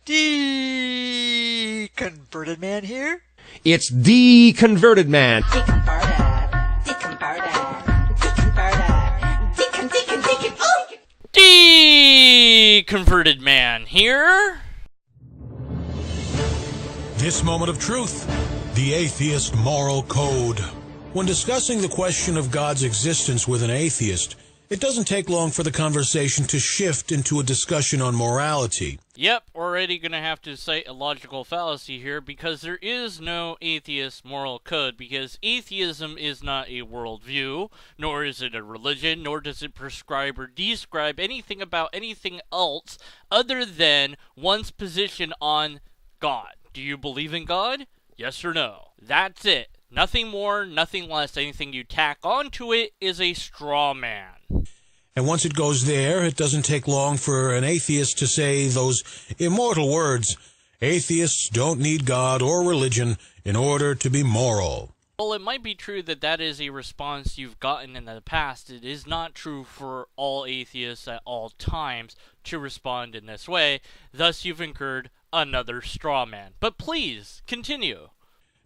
Deconverted man here? It's Deconverted Man. Deconverted man here. This moment of truth, the atheist moral code. When discussing the question of God's existence with an atheist, it doesn't take long for the conversation to shift into a discussion on morality. Yep, already gonna have to cite a logical fallacy here, because there is no atheist moral code, because atheism is not a worldview, nor is it a religion, nor does it prescribe or describe anything about anything else other than one's position on God. Do you believe in God? Yes or no? That's it. Nothing more, nothing less. Anything you tack onto it is a straw man. And once it goes there, it doesn't take long for an atheist to say those immortal words, atheists don't need God or religion in order to be moral. Well, it might be true that that is a response you've gotten in the past. It is not true for all atheists at all times to respond in this way. Thus, you've incurred another straw man. But please, continue.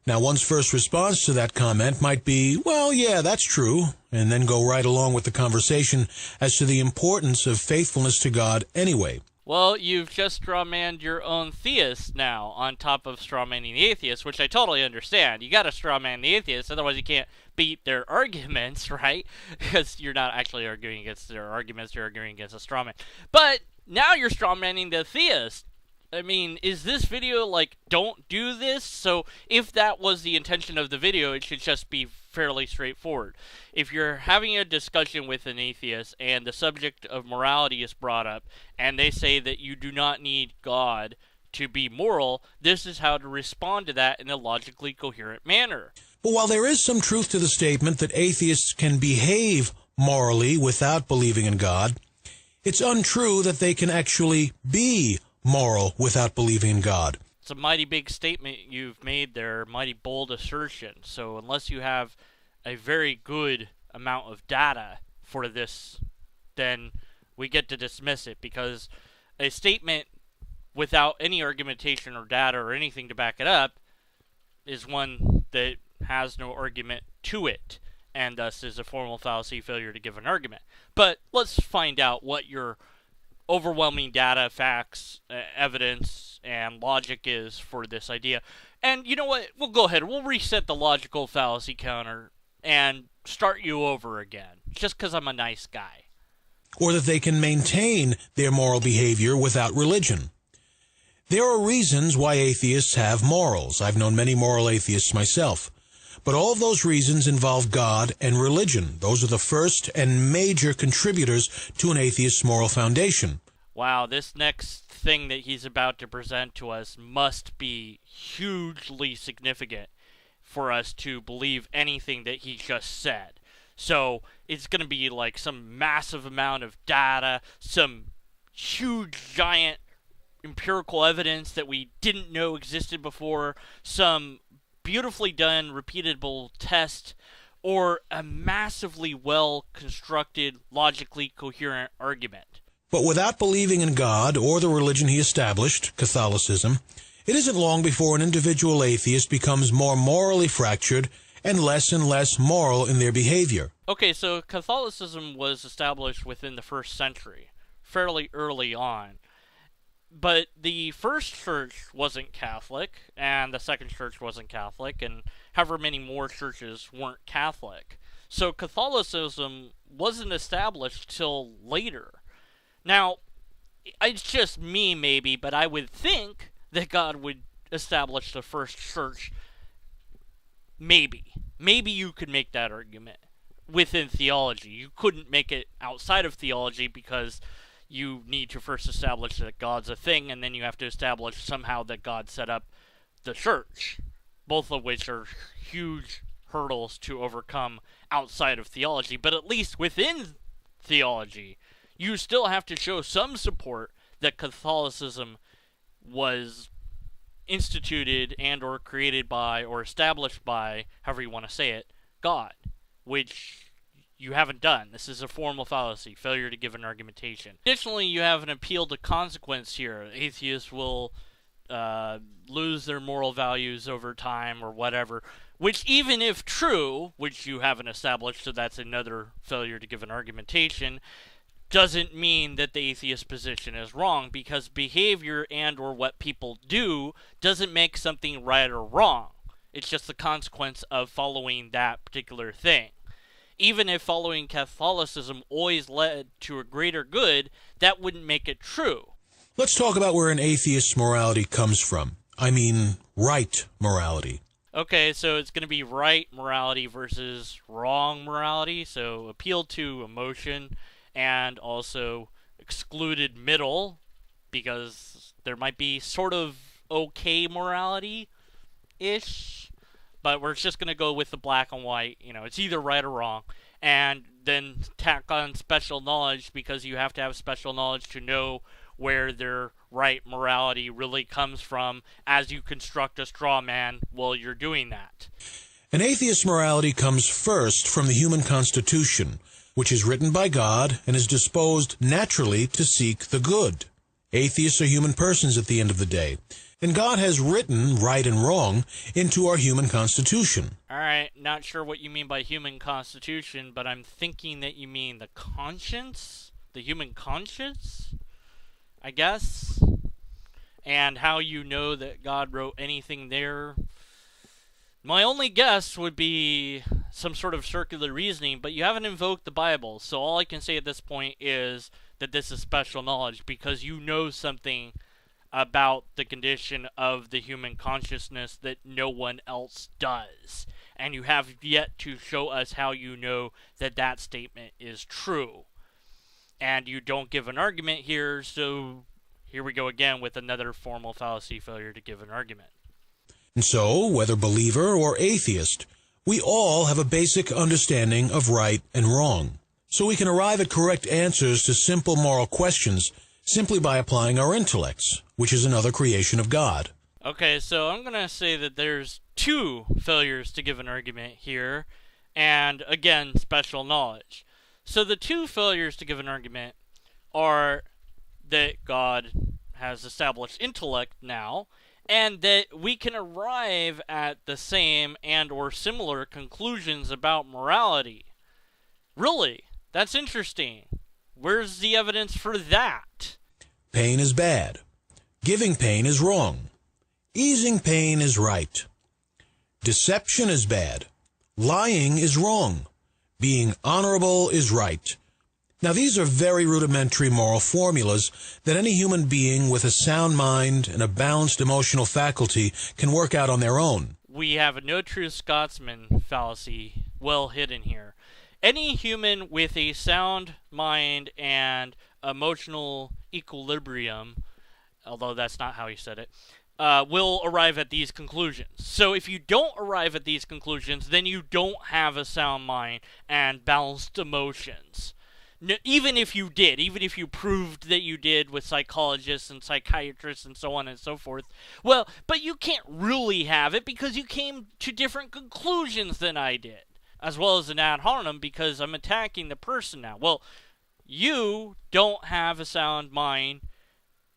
Now, one's first response to that comment might be, well, yeah, that's true, and then go right along with the conversation as to the importance of faithfulness to God anyway. Well, you've just strawmanned your own theist now, on top of strawmanning the atheist, which I totally understand. You gotta strawman the atheist, otherwise you can't beat their arguments, right? Because you're not actually arguing against their arguments, you're arguing against a strawman. But now you're strawmanning the theist. I mean, is this video like, don't do this? So if that was the intention of the video, it should just be fairly straightforward. If you're having a discussion with an atheist and the subject of morality is brought up, and they say that you do not need God to be moral, this is how to respond to that in a logically coherent manner. But while there is some truth to the statement that atheists can behave morally without believing in God, it's untrue that they can actually be moral without believing in God. It's a mighty big statement you've made there, mighty bold assertion. So unless you have a very good amount of data for this, then we get to dismiss it, because a statement without any argumentation or data or anything to back it up is one that has no argument to it, and thus is a formal fallacy, failure to give an argument. But let's find out what your overwhelming data, facts, evidence, and logic is for this idea. And you know what? We'll go ahead. We'll reset the logical fallacy counter and start you over again, just because I'm a nice guy. Or that they can maintain their moral behavior without religion. There are reasons why atheists have morals. I've known many moral atheists myself. But all of those reasons involve God and religion. Those are the first and major contributors to an atheist's moral foundation. Wow, this next thing that he's about to present to us must be hugely significant for us to believe anything that he just said. So it's going to be like some massive amount of data, some huge, giant empirical evidence that we didn't know existed before, some beautifully done, repeatable test, or a massively well-constructed, logically coherent argument. But without believing in God or the religion he established, Catholicism, it isn't long before an individual atheist becomes more morally fractured and less moral in their behavior. Okay, so Catholicism was established within the 1st century, fairly early on. But the first church wasn't Catholic, and the second church wasn't Catholic, and however many more churches weren't Catholic. So Catholicism wasn't established till later. Now, it's just me maybe, but I would think that God would establish the first church. Maybe. Maybe you could make that argument within theology. You couldn't make it outside of theology because you need to first establish that God's a thing, and then you have to establish somehow that God set up the church, both of which are huge hurdles to overcome outside of theology. But at least within theology, you still have to show some support that Catholicism was instituted and or created by or established by, however you want to say it, God, which you haven't done. This is a formal fallacy, failure to give an argumentation. Additionally, you have an appeal to consequence here. Atheists will lose their moral values over time or whatever, which even if true, which you haven't established, so that's another failure to give an argumentation, doesn't mean that the atheist position is wrong, because behavior and or what people do doesn't make something right or wrong. It's just the consequence of following that particular thing. Even if following Catholicism always led to a greater good, that wouldn't make it true. Let's talk about where an atheist's morality comes from. I mean, right morality. Okay, so it's going to be right morality versus wrong morality. So appeal to emotion and also excluded middle, because there might be sort of okay morality-ish, but we're just going to go with the black and white. You know, it's either right or wrong. And then tack on special knowledge, because you have to have special knowledge to know where their right morality really comes from as you construct a straw man while you're doing that. An atheist's morality comes first from the human constitution, which is written by God and is disposed naturally to seek the good. Atheists are human persons at the end of the day, and God has written right and wrong into our human constitution. Alright, not sure what you mean by human constitution, but I'm thinking that you mean the conscience? The human conscience? I guess? And how you know that God wrote anything there? My only guess would be some sort of circular reasoning, but you haven't invoked the Bible, so all I can say at this point is that this is special knowledge, because you know something about the condition of the human consciousness that no one else does. And you have yet to show us how you know that that statement is true. And you don't give an argument here, so here we go again with another formal fallacy failure to give an argument. And so, whether believer or atheist, we all have a basic understanding of right and wrong. So we can arrive at correct answers to simple moral questions simply by applying our intellects, which is another creation of God. Okay, so I'm going to say that there's two failures to give an argument here, and again, special knowledge. So the two failures to give an argument are that God has established intellect now, and that we can arrive at the same and or similar conclusions about morality. Really? That's interesting. Where's the evidence for that? Pain is bad. Giving pain is wrong. Easing pain is right. Deception is bad. Lying is wrong. Being honorable is right. Now, these are very rudimentary moral formulas that any human being with a sound mind and a balanced emotional faculty can work out on their own. We have a no true Scotsman fallacy well hidden here. Any human with a sound mind and emotional equilibrium, although that's not how he said it, will arrive at these conclusions. So if you don't arrive at these conclusions, then you don't have a sound mind and balanced emotions. Even if you did, even if you proved that you did with psychologists and psychiatrists and so on and so forth, well, but you can't really have it because you came to different conclusions than I did, as well as an ad hominem, because I'm attacking the person now. Well, you don't have a sound mind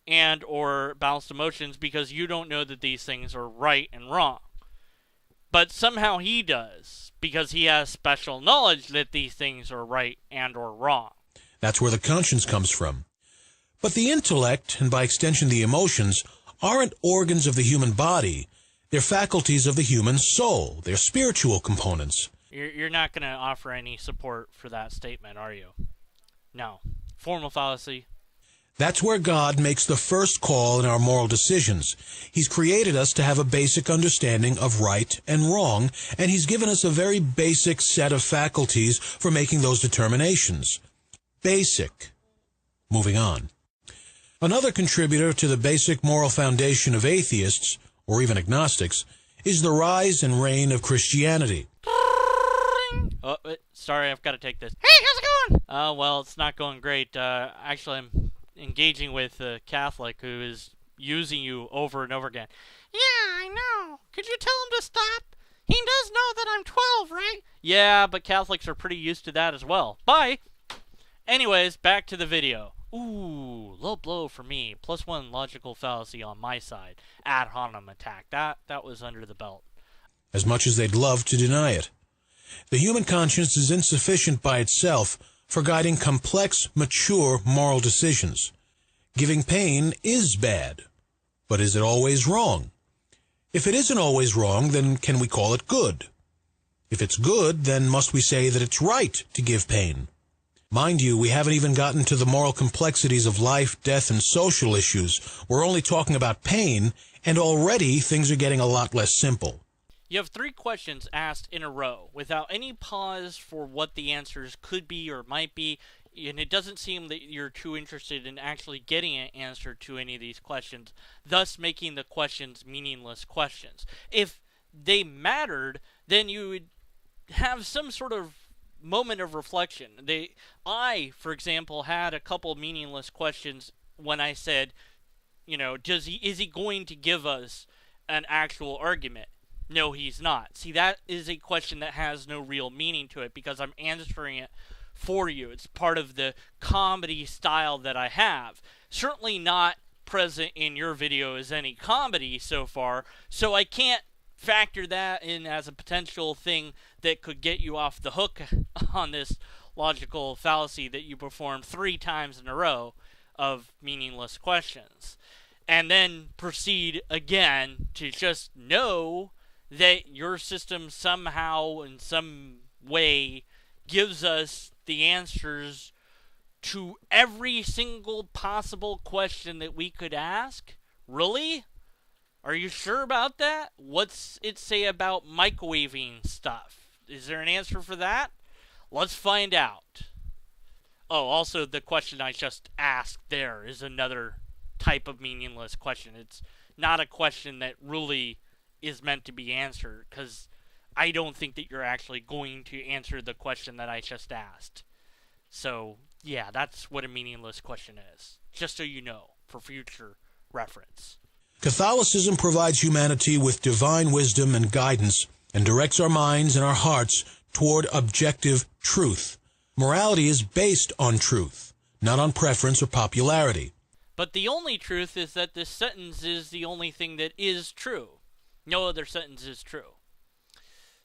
and or balanced emotions because you don't know that these things are right and wrong. But somehow he does, because he has special knowledge that these things are right and or wrong. That's where the conscience comes from. But the intellect, and by extension the emotions, aren't organs of the human body. They're faculties of the human soul. They're spiritual components. You're not going to offer any support for that statement, are you? No. Formal fallacy. That's where God makes the first call in our moral decisions. He's created us to have a basic understanding of right and wrong, and He's given us a very basic set of faculties for making those determinations. Basic. Moving on. Another contributor to the basic moral foundation of atheists, or even agnostics, is the rise and reign of Christianity. Oh, sorry, I've got to take this. Hey, how's it going? Well, it's not going great. Actually, I'm engaging with a Catholic who is using you over and over again. Yeah, I know. Could you tell him to stop? He does know that I'm 12, right? Yeah, but Catholics are pretty used to that as well. Bye! Anyways, back to the video. Ooh, low blow for me. +1 logical fallacy on my side. Ad hominem attack. That was under the belt. As much as they'd love to deny it. The human conscience is insufficient by itself for guiding complex, mature moral decisions. Giving pain is bad. But is it always wrong? If it isn't always wrong, then can we call it good? If it's good, then must we say that it's right to give pain? Mind you, we haven't even gotten to the moral complexities of life, death, and social issues. We're only talking about pain, and already things are getting a lot less simple. You have 3 questions asked in a row, without any pause for what the answers could be or might be, and it doesn't seem that you're too interested in actually getting an answer to any of these questions, thus making the questions meaningless questions. If they mattered, then you would have some sort of moment of reflection. I, for example, had a couple meaningless questions when I said, is he going to give us an actual argument? No, he's not. See, that is a question that has no real meaning to it because I'm answering it for you. It's part of the comedy style that I have. Certainly not present in your video as any comedy so far, so I can't factor that in as a potential thing that could get you off the hook on this logical fallacy that you performed 3 times in a row of meaningless questions. And then proceed again to just know that your system somehow in some way gives us the answers to every single possible question that we could ask? Really? Are you sure about that? What's it say about microwaving stuff? Is there an answer for that? Let's find out. Oh, also the question I just asked there is another type of meaningless question. It's not a question that really is meant to be answered, because I don't think that you're actually going to answer the question that I just asked. So, yeah, that's what a meaningless question is. Just so you know, for future reference. Catholicism provides humanity with divine wisdom and guidance and directs our minds and our hearts toward objective truth. Morality is based on truth, not on preference or popularity. But the only truth is that this sentence is the only thing that is true. No other sentence is true.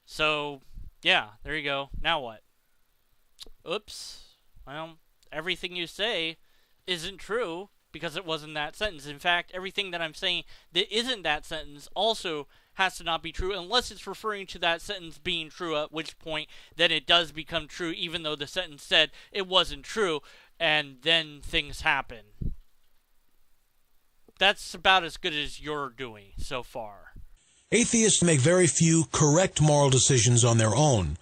So, yeah, there you go. Now what? Oops. Well, everything you say isn't true because it wasn't that sentence. In fact, everything that I'm saying that isn't that sentence also has to not be true unless it's referring to that sentence being true, at which point then it does become true even though the sentence said it wasn't true, and then things happen. That's about as good as you're doing so far. Atheists make very few correct moral decisions on their own.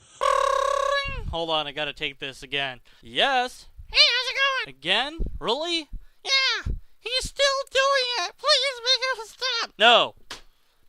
Hold on, I gotta take this again. Yes? Hey, how's it going? Again? Really? Yeah, he's still doing it. Please make him stop. No.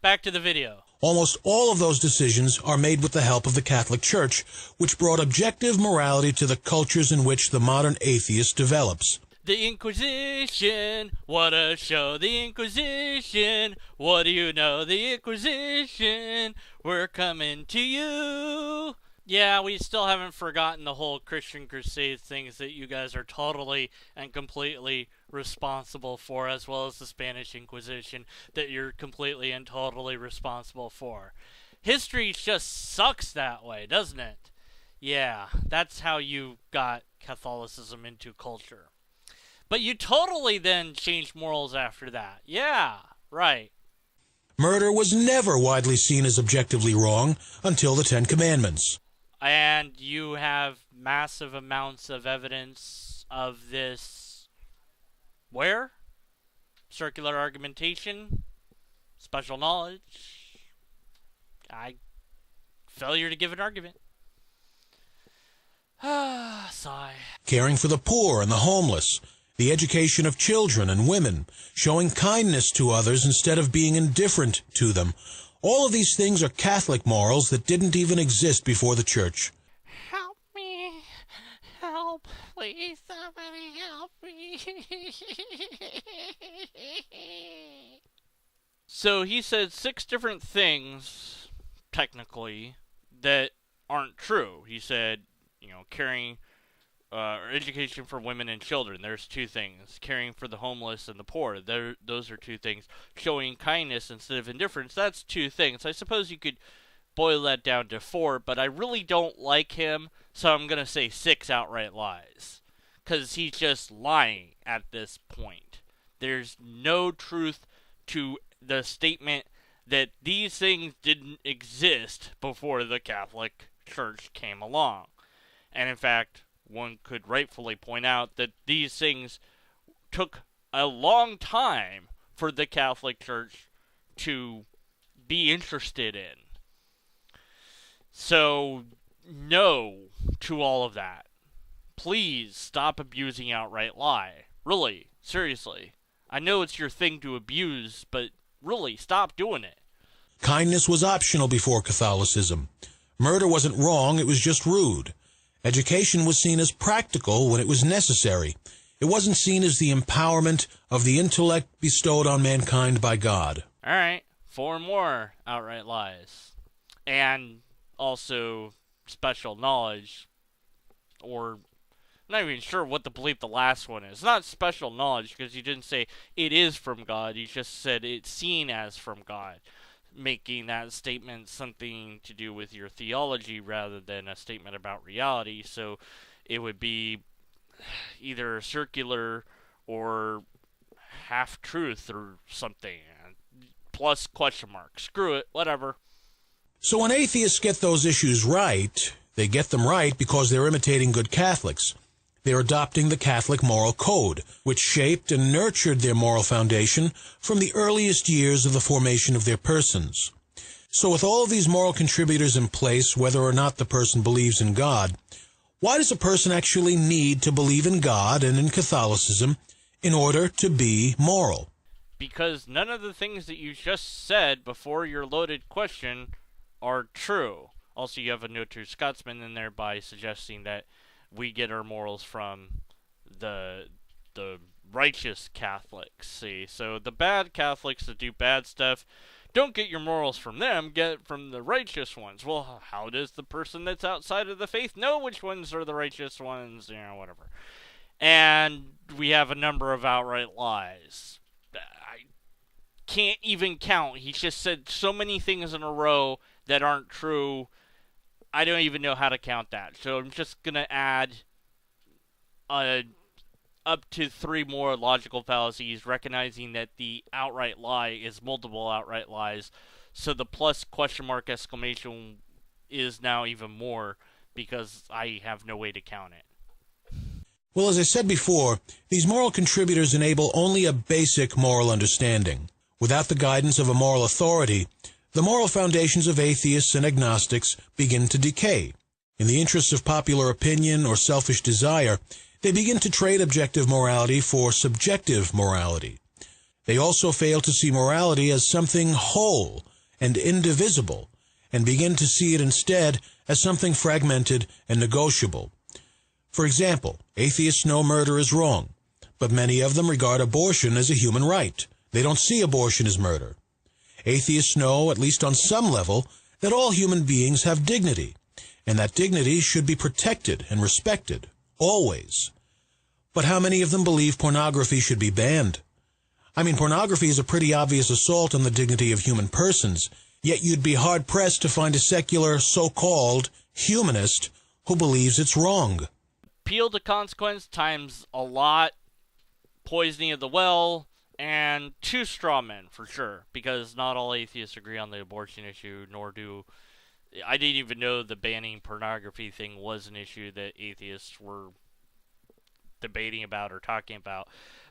Back to the video. Almost all of those decisions are made with the help of the Catholic Church, which brought objective morality to the cultures in which the modern atheist develops. The Inquisition, what a show. The Inquisition, what do you know? The Inquisition, we're coming to you. Yeah, we still haven't forgotten the whole Christian Crusade things that you guys are totally and completely responsible for, as well as the Spanish Inquisition that you're completely and totally responsible for. History just sucks that way, doesn't it? Yeah, that's how you got Catholicism into culture. But you totally then changed morals after that. Yeah, right. Murder was never widely seen as objectively wrong until the Ten Commandments. And you have massive amounts of evidence of this. Where? Circular argumentation? Special knowledge? Failure to give an argument. Sigh. Caring for the poor and the homeless. The education of children and women, showing kindness to others instead of being indifferent to them. All of these things are Catholic morals that didn't even exist before the Church. Help me. Help. Please, somebody help me. So he said 6 different things, technically, that aren't true. He said, caring or education for women and children. There's two things. Caring for the homeless and the poor. Those are two things. Showing kindness instead of indifference. That's two things. I suppose you could boil that down to 4, but I really don't like him, so I'm going to say 6 outright lies. Because he's just lying at this point. There's no truth to the statement that these things didn't exist before the Catholic Church came along. And in fact, one could rightfully point out that these things took a long time for the Catholic Church to be interested in. So, no to all of that. Please stop abusing outright lie. Really, seriously. I know it's your thing to abuse, but really, stop doing it. Kindness was optional before Catholicism. Murder wasn't wrong, it was just rude. Education was seen as practical when it was necessary. It wasn't seen as the empowerment of the intellect bestowed on mankind by God. Alright, 4 more outright lies. And also special knowledge, or I'm not even sure what to believe the last one is. It's not special knowledge because he didn't say it is from God. He just said it's seen as from God, making that statement something to do with your theology rather than a statement about reality. So it would be either circular or half-truth or something. Plus question mark. Screw it. Whatever. So when atheists get those issues right, they get them right because they're imitating good Catholics. They're adopting the Catholic moral code, which shaped and nurtured their moral foundation from the earliest years of the formation of their persons. So with all of these moral contributors in place, whether or not the person believes in God, why does a person actually need to believe in God and in Catholicism in order to be moral? Because none of the things that you just said before your loaded question are true. Also, you have a note to Scotsman in there by suggesting that we get our morals from the righteous Catholics. See, so the bad Catholics that do bad stuff, don't get your morals from them, get it from the righteous ones. Well, how does the person that's outside of the faith know which ones are the righteous ones? You know, whatever. And we have a number of outright lies. I can't even count. He just said so many things in a row that aren't true. I don't even know how to count that. So I'm just going to add up to 3 more logical fallacies, recognizing that the outright lie is multiple outright lies. So the plus question mark exclamation is now even more because I have no way to count it. Well, as I said before, these moral contributors enable only a basic moral understanding. Without the guidance of a moral authority, the moral foundations of atheists and agnostics begin to decay. In the interests of popular opinion or selfish desire, they begin to trade objective morality for subjective morality. They also fail to see morality as something whole and indivisible, and begin to see it instead as something fragmented and negotiable. For example, atheists know murder is wrong, but many of them regard abortion as a human right. They don't see abortion as murder. Atheists know, at least on some level, that all human beings have dignity, and that dignity should be protected and respected, always. But how many of them believe pornography should be banned? I mean, pornography is a pretty obvious assault on the dignity of human persons, yet you'd be hard-pressed to find a secular, so-called humanist who believes it's wrong. Appeal to consequence times a lot, poisoning of the well, and 2 straw men, for sure, because not all atheists agree on the abortion issue, nor do... I didn't even know the banning pornography thing was an issue that atheists were debating about or talking about.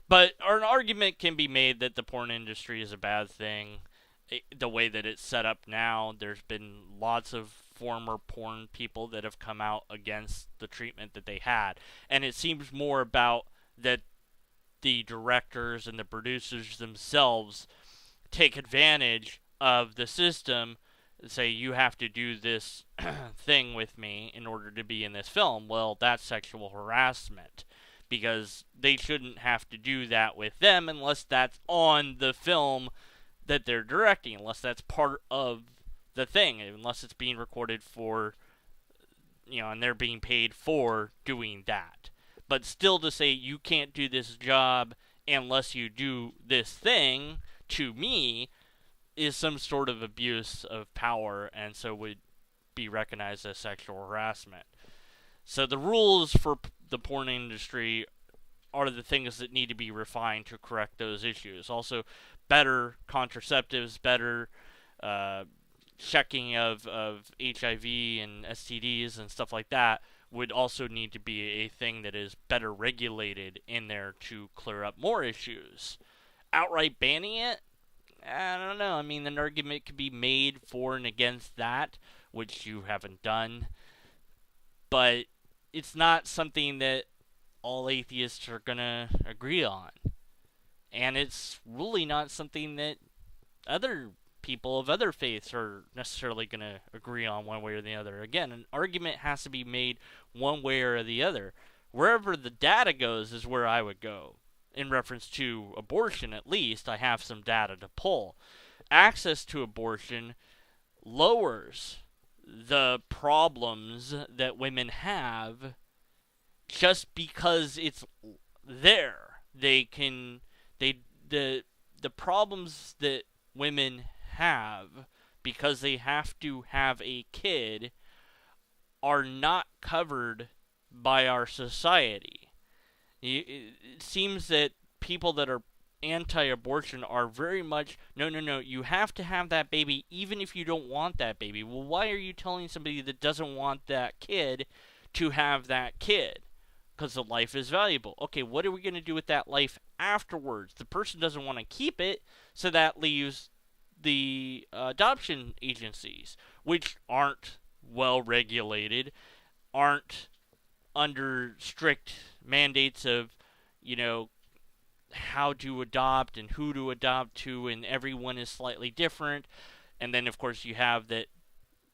But an argument can be made that the porn industry is a bad thing. The way that it's set up now, there's been lots of former porn people that have come out against the treatment that they had. And it seems more about that the directors and the producers themselves take advantage of the system and say, you have to do this thing with me in order to be in this film. Well, that's sexual harassment, because they shouldn't have to do that with them unless that's on the film that they're directing, unless that's part of the thing, unless it's being recorded for and they're being paid for doing that. But still to say you can't do this job unless you do this thing to me is some sort of abuse of power, and so would be recognized as sexual harassment. So the rules for the porn industry are the things that need to be refined to correct those issues. Also, better contraceptives, better checking of HIV and STDs and stuff like that would also need to be a thing that is better regulated in there to clear up more issues. Outright banning it? I don't know. I mean, an argument could be made for and against that, which you haven't done. But it's not something that all atheists are going to agree on. And it's really not something that other people of other faiths are necessarily going to agree on one way or the other. Again, an argument has to be made one way or the other. Wherever the data goes is where I would go. In reference to abortion, at least, I have some data to pull. Access to abortion lowers the problems that women have just because it's there. The problems that women have because they have to have a kid are not covered by our society. It seems that people that are anti-abortion are very much, no, you have to have that baby even if you don't want that baby. Well, why are you telling somebody that doesn't want that kid to have that kid? Because the life is valuable. Okay, what are we going to do with that life afterwards? The person doesn't want to keep it, so that leaves the adoption agencies, which aren't well regulated, aren't under strict mandates of, how to adopt and who to adopt to, and everyone is slightly different. And then, of course, you have that,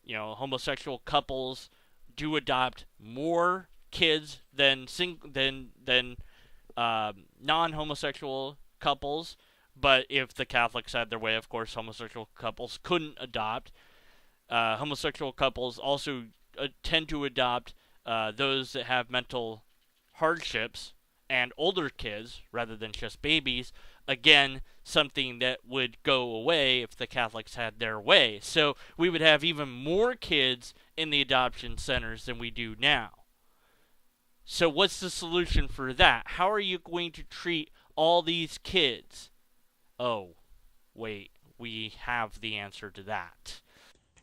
homosexual couples do adopt more kids than non-homosexual couples. But if the Catholics had their way, of course, homosexual couples couldn't adopt. Homosexual couples also tend to adopt those that have mental hardships and older kids rather than just babies. Again, something that would go away if the Catholics had their way. So we would have even more kids in the adoption centers than we do now. So what's the solution for that? How are you going to treat all these kids? Oh, wait, we have the answer to that.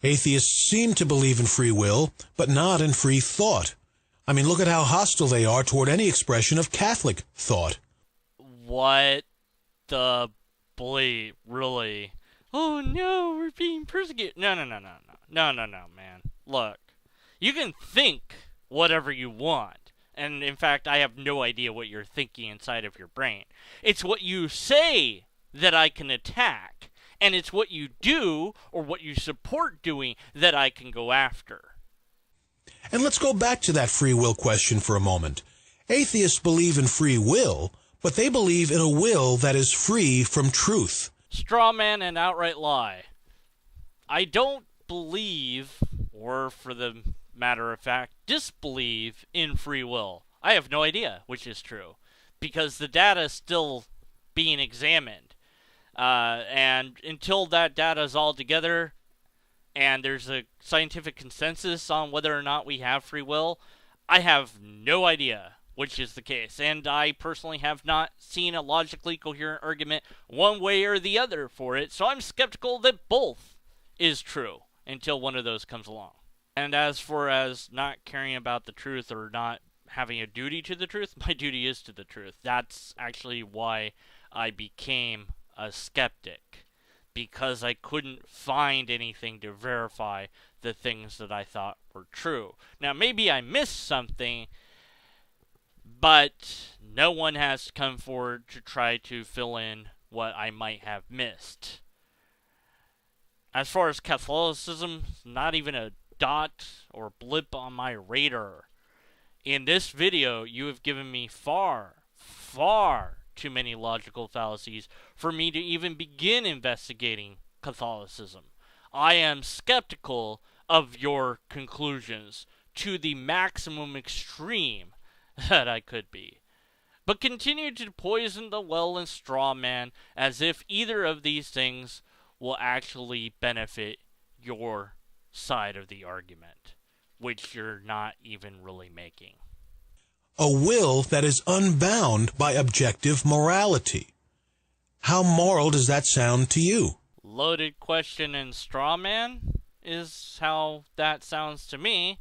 Atheists seem to believe in free will, but not in free thought. I mean, look at how hostile they are toward any expression of Catholic thought. What the bleep? Really? Oh no, we're being persecuted. No, man. Look, you can think whatever you want. And in fact, I have no idea what you're thinking inside of your brain. It's what you say that I can attack. And it's what you do or what you support doing that I can go after. And let's go back to that free will question for a moment. Atheists believe in free will, but they believe in a will that is free from truth. Straw man and outright lie. I don't believe, or for the matter of fact, disbelieve in free will. I have no idea which is true, because the data is still being examined. And until that data is all together, and there's a scientific consensus on whether or not we have free will, I have no idea which is the case. And I personally have not seen a logically coherent argument one way or the other for it, so I'm skeptical that both is true until one of those comes along. And as for not caring about the truth or not having a duty to the truth, my duty is to the truth. That's actually why I became a skeptic. Because I couldn't find anything to verify the things that I thought were true. Now, maybe I missed something, but no one has come forward to try to fill in what I might have missed. As far as Catholicism, not even a dot or blip on my radar. In this video, you have given me far too many logical fallacies for me to even begin investigating Catholicism. I am skeptical of your conclusions to the maximum extreme that I could be, but continue to poison the well and straw man as if either of these things will actually benefit your side of the argument, which you're not even really making. A will that is unbound by objective morality. How moral does that sound to you? Loaded question and straw man is how that sounds to me.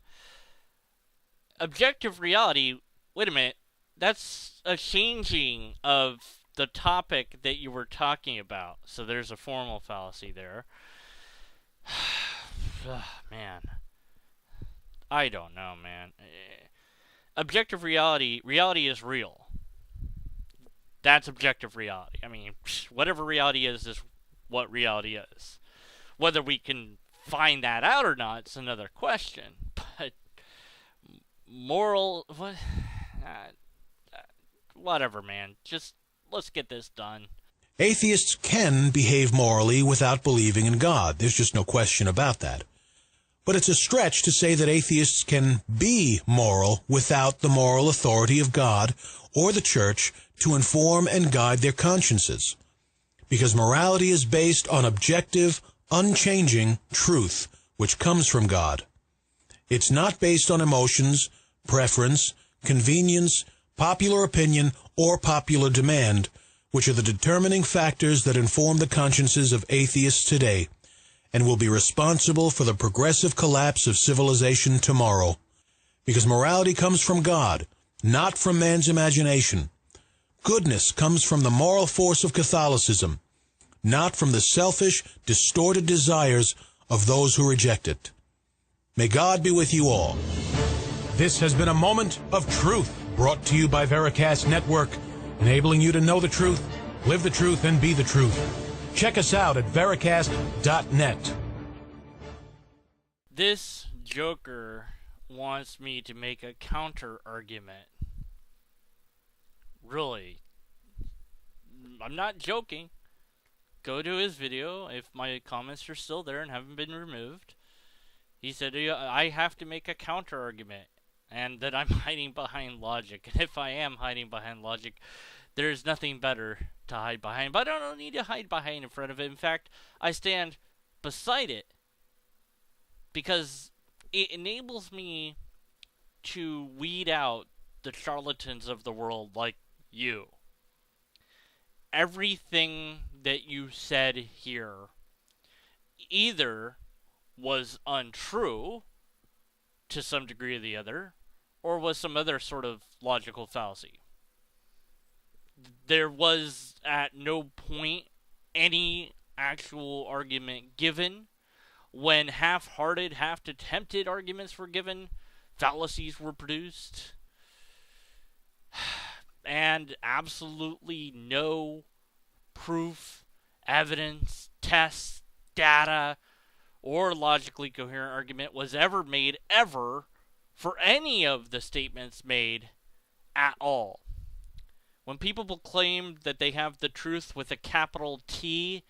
Objective reality, wait a minute, that's a changing of the topic that you were talking about. So there's a formal fallacy there. Man. I don't know, man. Objective reality is real. That's objective reality. I mean, whatever reality is what reality is. Whether we can find that out or not is another question. But moral, whatever, man. Just let's get this done. Atheists can behave morally without believing in God. There's just no question about that. But it's a stretch to say that atheists can be moral without the moral authority of God or the Church to inform and guide their consciences. Because morality is based on objective, unchanging truth, which comes from God. It's not based on emotions, preference, convenience, popular opinion, or popular demand, which are the determining factors that inform the consciences of atheists today, and will be responsible for the progressive collapse of civilization tomorrow. Because morality comes from God, not from man's imagination. Goodness comes from the moral force of Catholicism, not from the selfish, distorted desires of those who reject it. May God be with you all. This has been a moment of truth, brought to you by Vericast Network, enabling you to know the truth, live the truth, and be the truth. Check us out at Vericast.net. This joker wants me to make a counter argument. Really. I'm not joking. Go to his video if my comments are still there and haven't been removed. He said, I have to make a counter argument, and that I'm hiding behind logic. And if I am hiding behind logic, there's nothing better to hide behind. But I don't need to hide behind in front of it. In fact, I stand beside it because it enables me to weed out the charlatans of the world like you. Everything that you said here either was untrue to some degree or the other, or was some other sort of logical fallacy. There was at no point any actual argument given. When half-hearted, half-attempted arguments were given, fallacies were produced. And absolutely no proof, evidence, tests, data, or logically coherent argument was ever made, ever, for any of the statements made at all. When people proclaim that they have the truth with a capital T,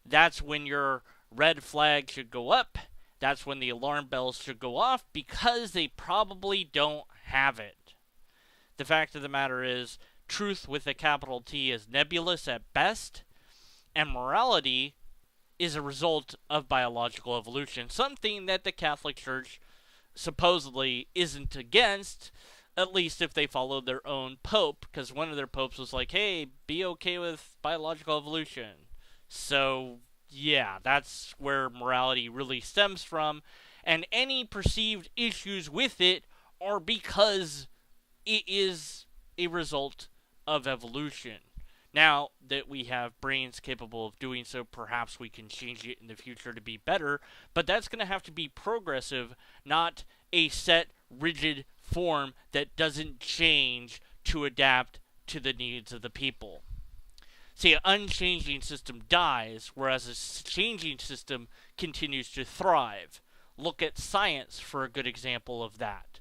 that's when your red flag should go up. That's when the alarm bells should go off, because they probably don't have it. The fact of the matter is, truth with a capital T is nebulous at best, and morality is a result of biological evolution, something that the Catholic Church supposedly isn't against, at least if they follow their own pope, because one of their popes was like, hey, be okay with biological evolution. So, yeah, that's where morality really stems from, and any perceived issues with it are because it is a result of evolution. Now that we have brains capable of doing so, perhaps we can change it in the future to be better, but that's going to have to be progressive, not a set, rigid form that doesn't change to adapt to the needs of the people. See, an unchanging system dies, whereas a changing system continues to thrive. Look at science for a good example of that.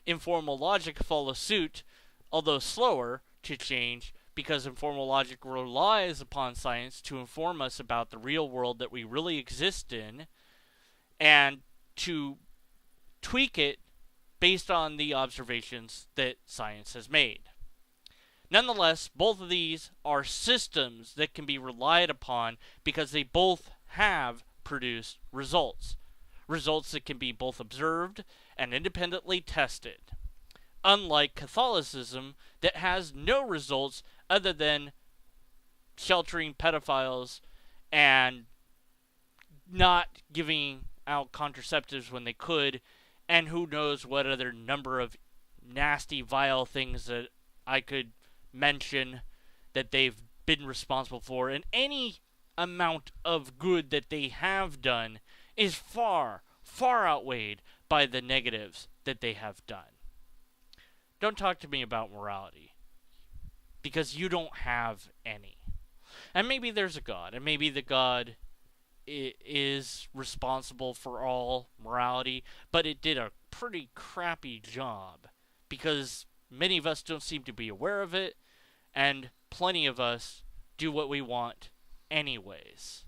Informal logic follows suit, although slower to change, because informal logic relies upon science to inform us about the real world that we really exist in, and to tweak it based on the observations that science has made. Nonetheless, both of these are systems that can be relied upon because they both have produced results. Results that can be both observed and independently tested. Unlike Catholicism, that has no results other than sheltering pedophiles and not giving out contraceptives when they could, and who knows what other number of nasty, vile things that I could mention that they've been responsible for, and any amount of good that they have done is far, far outweighed by the negatives that they have done. Don't talk to me about morality, because you don't have any. And maybe there's a God, and maybe the God is responsible for all morality, but it did a pretty crappy job, because many of us don't seem to be aware of it, and plenty of us do what we want anyways.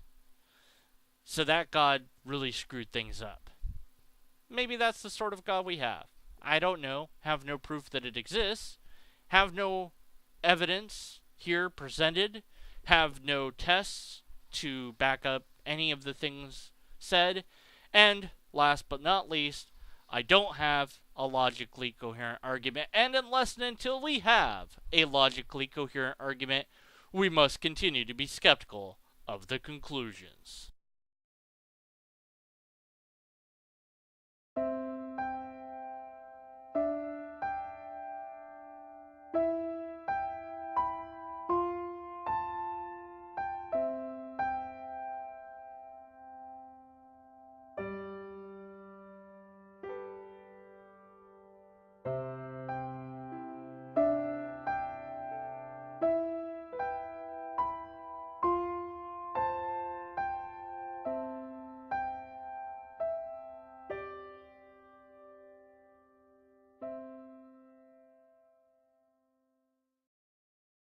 So that God really screwed things up. Maybe that's the sort of God we have. I don't know. Have no proof that it exists. Have no evidence here presented. Have no tests to back up any of the things said. And last but not least, I don't have a logically coherent argument. And unless and until we have a logically coherent argument, we must continue to be skeptical of the conclusions.